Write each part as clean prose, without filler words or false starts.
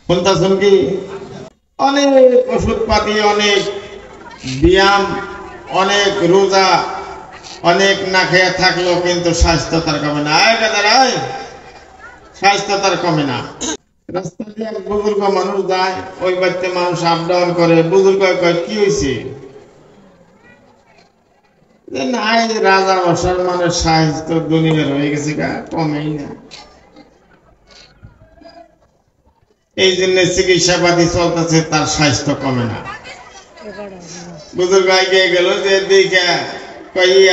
শুনতেছেন কি? অনেক ওষুধপাতি, অনেক ব্যায়াম, অনেক রোজা, অনেক না খেয়ে থাকলেও কিন্তু স্বাস্থ্য তার কমে না। স্বাস্থ্য তার কমে না। রাস্তা দিয়ে এক বুজুর্গ মানুষ যায়, ওই বাড়িতে মানুষ আপ ডাউন করে। বুজুর্গ কয় কি হয়েছে? নাই, রাজা বসার মানে স্বাস্থ্য দুনিয়ার হয়ে গেছে, কমেই না। এই জন্য চিকিৎসা পাতি চলতেছে, তার স্বাস্থ্য কমে না। বুজুর্গ আগে গেল যে দিকে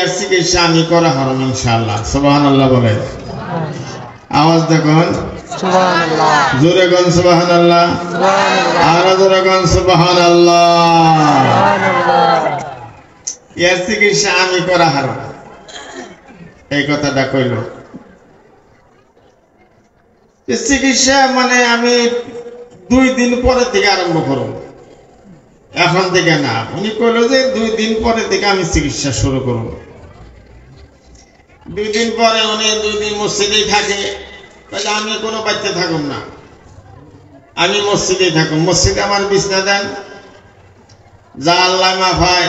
আর চিকিৎসা আমি করা হারাম ইনশাআল্লাহ। সুবহানাল্লাহ বলে আওয়াজ দেখুন, জোরে গান সুবহানাল্লাহ, আর জোরে গান সুবহানাল্লাহ। এর চিকিৎসা আমি করা হারাম, এই কথাটা কইল। চিকিৎসা মানে আমি 2 দিন পরে থেকে আরম্ভ করব, এখন থেকে না। উনি কইল যে 2 দিন পরে থেকে আমি চিকিৎসা শুরু করব। 2 দিন পরে উনি 2 দিন মসজিদেই থাকে। আমি কোনো বাড়িতে থাকুম না, আমি মসজিদেই থাকুম। মসজিদে আমার বিছনা দেন, যা আল্লাহ মাফায়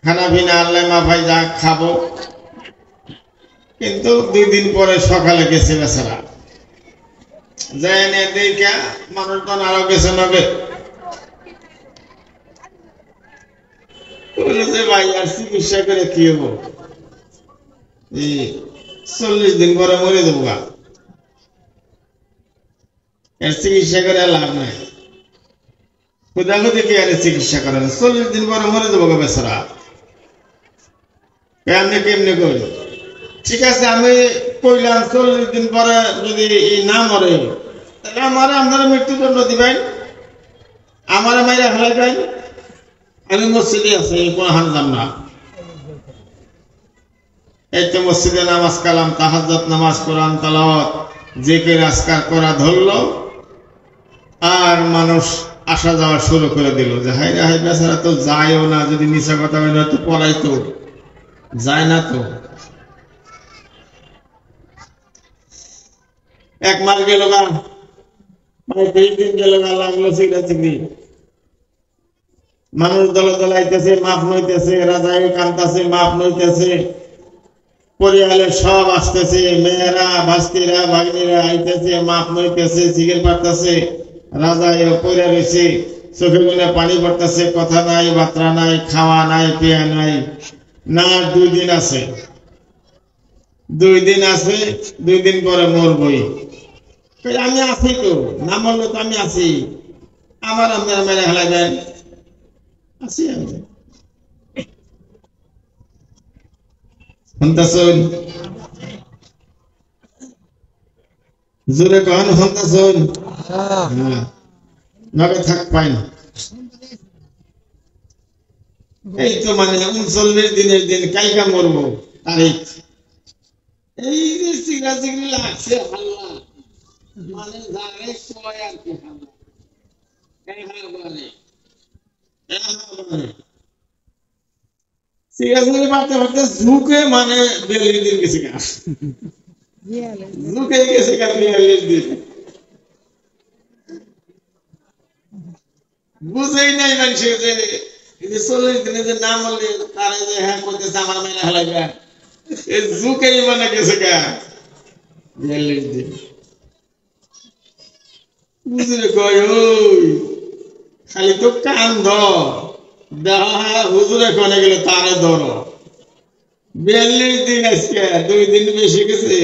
খানা পিনা আল্লাহ মাফায় যা খাবো। কিন্তু 2 দিন পরে সকালে গেছে বেচারা, যায় না দেখা মানুষজন আরো গেছে নবে। ভাই আর চিকিৎসা করে কি হবো, 40 দিন পরে মরে দেবো গা, এর চিকিৎসা করে লাভ নাই। খুদাখুদি কি আর চিকিৎসা করেন? 40 দিন পরে মরে দেবো গা বেচারা। কেমনে কেমনে করি? ঠিক আছে, আমি কইলাম 40 দিন পরে যদি না মরে, তাহলে আমার আপনারা মৃত্যুদণ্ড দিবেন, আমার মাইরা ফেলাইবেন। আমি মসজিদে আছি, কোনো হান যাম না। এই তো মসজিদে নামাজ কালাম, তাহাজ্জুদ নামাজ, কোরআন তেলাওয়াত, জিকির আজকার করা ধরলো। আর মানুষ আসা যাওয়া শুরু করে দিল যে হাই রে হাই, বেচারা তো যায়ও না। যদি মিছা কথা বলে তো পড়াইতো, যায় না তো। 1 মাস গেল গা, 20 দিন গেল গা, লাগলো চিকিৎসা। মানুষ দলে দলে আইতেছে, মাপ নইতেছে, রাজাই কান্তাছে, মাপ নইতেছে। পরিয়ালের সব আসতেছে, মেয়েরা, ভাস্তিরা, ভাগ্নিরা আইতেছে, মাপ নইতেছে, সিগারেট পাড়তেছে। রাজা পড়ে রয়েছে, চোখে গুনে পানি পড়তেছে, কথা নাই, বার্তা নাই, খাওয়া নাই, পেয়া নাই। না, 2 দিন আছে, 2 দিন আছে, 2 দিন পরে মরবই। আমি আছি তো, না মরলে তো আমি আছি। আমার আপনারা মেরে হেলা দেন, আছি আমি। শুনতেছেন? জোরে কন, শুনতেছেন? নগে থাক পাই না। এই তো মানে 39 দিনের দিন, কালকা মরবো তারিখ। এই যে চিগড়া চিগড়ি লাগছে হাল্লা, মানে যারে কয় আর কি হাল্লা, চিগড়া চিগড়ি মারতে মারতে ঝুঁকে মানে 42 দিন গেছে গা, ঝুঁকে গেছে গা 42 দিন। বুঝেই নাই মানুষের যে 40 দিনে যে না মরলে তারা যে হ্যাঁ করতেছে আমার মেয়েরা হেলাইবা, এই ঝুঁকেই মানে গেছে গা 42 দিন। বুঝলে কয় ওই খালি তো কান্দ দেখা, হ্যাঁ হুজুরে কোনে গেলে তারে ধরো। 42 দিন আজকে, 2 দিন বেশি গেছে।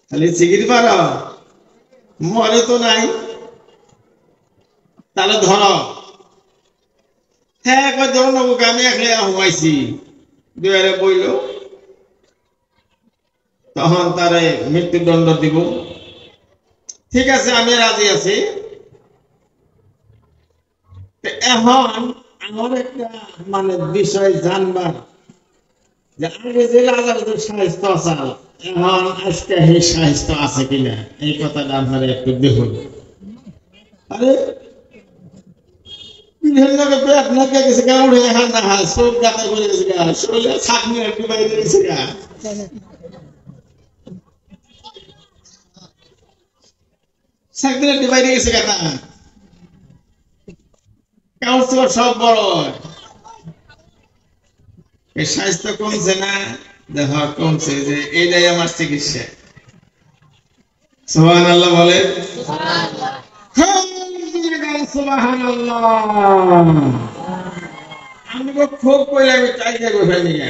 খালি চিকিৎসা পারো, মরে তো নাই, তাহলে ধরো। হ্যাঁ কয় ধরো না, আমি একলে হুমাইছি, দুয়ারে বইল। তখন তারে মৃত্যুদণ্ড দিব। ঠিক আছে, আমি রাজি আছি। এখন আমার একটা মানে বিষয় জানবার, যে আগে যে রাজার স্বাস্থ্য আছে, এখন আজকে এই স্বাস্থ্য আছে কিনা, এই কথাটা আপনারা একটু দেখুন। আরে পেট নাকে গেছে গা, উঠে এখন না চোখ গাতে করে গেছে গা, শরীরে ছাকনি একটু বাইরে গেছে গা। সাকদিনের ডিভাইডে গেছে কেন কাউন্সিলর সব বড় এই স্বাস্থ্য কমছে না দেখো কমছে যে এইটাই আমার চিকিৎসা সুবহানাল্লাহ বলে সুবহানাল্লাহ আমি খুব কইলে আমি চাইতে বসে নিয়ে